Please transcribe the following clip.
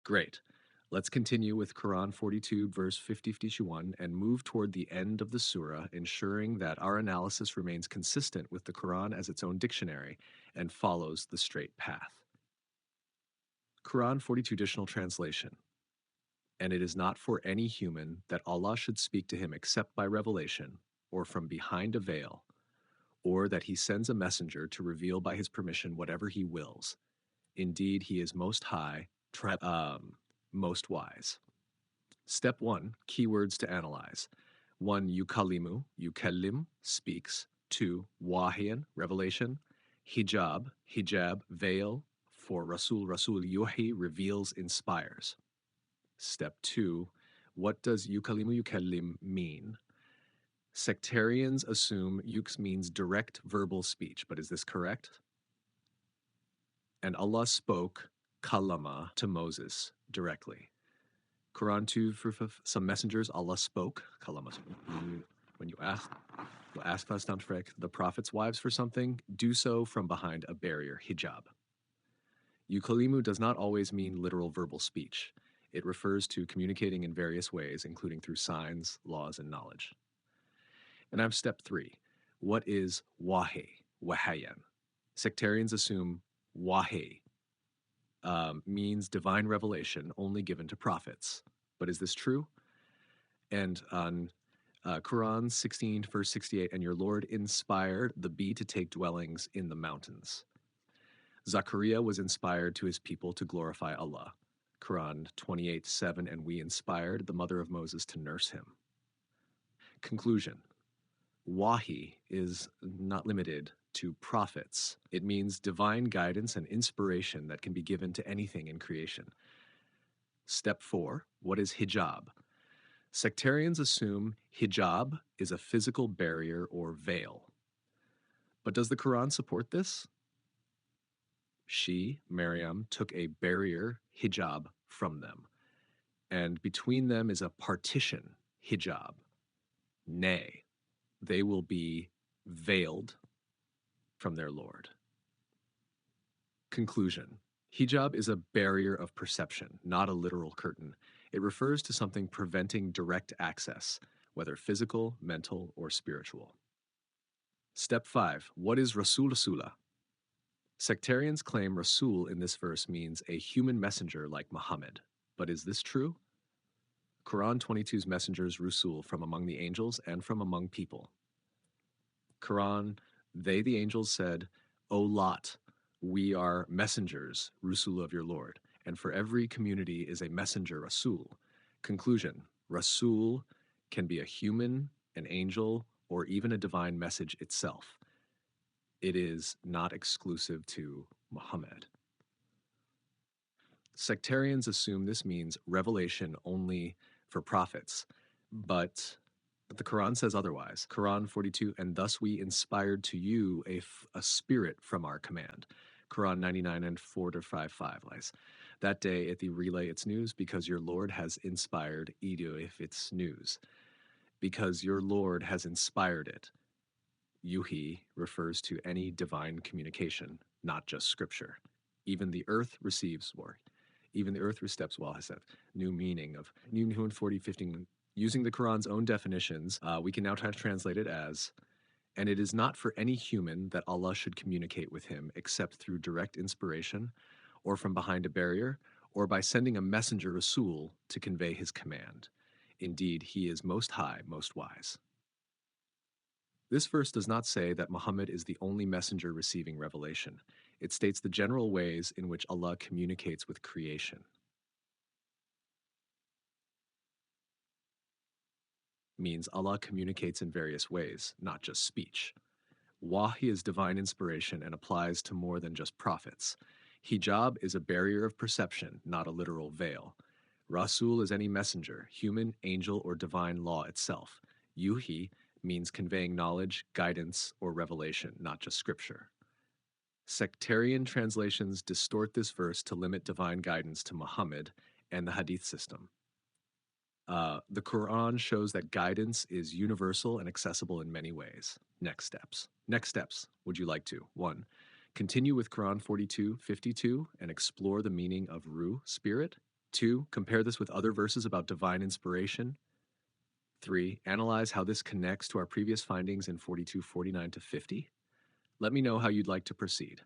Great. Let's continue with Quran 42, verse 50-51, and move toward the end of the surah, ensuring that our analysis remains consistent with the Quran as its own dictionary and follows the straight path. Quran 42 additional translation. And it is not for any human that Allah should speak to him except by revelation, or from behind a veil, or that he sends a messenger to reveal by his permission whatever he wills. Indeed, he is most high, most wise. Step 1, keywords to analyze. 1, yukalimu, yukallim, speaks. 2, wahyan, revelation. Hijab, hijab, veil. For Rasul, yuhi, reveals, inspires. Step 2, what does yukalimu, yukallim mean? Sectarians assume yuk means direct verbal speech, but is this correct? And Allah spoke kalama to Moses directly. Quran 2, for some messengers, Allah spoke, kalama. When you ask the prophet's wives for something, do so from behind a barrier, hijab. Yukalimu does not always mean literal verbal speech. It refers to communicating in various ways, including through signs, laws, and knowledge. And I have step 3. What is wahi, wahayan? Sectarians assume wahi means divine revelation only given to prophets. But is this true? And on Quran 16, verse 68, and your Lord inspired the bee to take dwellings in the mountains. Zachariah was inspired to his people to glorify Allah. Quran 28, 7, and we inspired the mother of Moses to nurse him. Conclusion. Wahi is not limited to prophets. It means divine guidance and inspiration that can be given to anything in creation. Step 4, what is hijab? Sectarians assume hijab is a physical barrier or veil. But does the Quran support this? She, Maryam, took a barrier, hijab, from them. And between them is a partition, hijab. Nay, they will be veiled from their Lord. Conclusion. Hijab is a barrier of perception, not a literal curtain. It refers to something preventing direct access, whether physical, mental, or spiritual. Step 5. What is Rasul? Sectarians claim Rasul in this verse means a human messenger like Muhammad. But is this true? Quran 22's messengers Rasul from among the angels and from among people. Quran, they the angels said, O Lot, we are messengers, Rasul of your Lord, and for every community is a messenger, Rasul. Conclusion, Rasul can be a human, an angel, or even a divine message itself. It is not exclusive to Muhammad. Sectarians assume this means revelation only for prophets, but the Quran says otherwise. Quran 42, and thus we inspired to you a spirit from our command. Quran 99 and 4-5 lies. That day it relay its news because your Lord has inspired Edu if its news. Because your Lord has inspired it. Yuhi refers to any divine communication, not just scripture. Even the earth receives war. Even the earth steps well, has that new meaning of New 40, 15. Using the Quran's own definitions, we can now translate it as, and it is not for any human that Allah should communicate with him except through direct inspiration, or from behind a barrier, or by sending a messenger Rasul to convey his command. Indeed, he is most high, most wise. This verse does not say that Muhammad is the only messenger receiving revelation. It states the general ways in which Allah communicates with creation. Means Allah communicates in various ways, not just speech. Wahi is divine inspiration and applies to more than just prophets. Hijab is a barrier of perception, not a literal veil. Rasul is any messenger, human, angel, or divine law itself. Yuhi means conveying knowledge, guidance, or revelation, not just scripture. Sectarian translations distort this verse to limit divine guidance to Muhammad and the Hadith system. The Quran shows that guidance is universal and accessible in many ways. Next steps. Would you like to? 1. Continue with Quran 42, 52 and explore the meaning of Ruh, spirit. 2, compare this with other verses about divine inspiration. 3, analyze how this connects to our previous findings in 42, 49 to 50. Let me know how you'd like to proceed.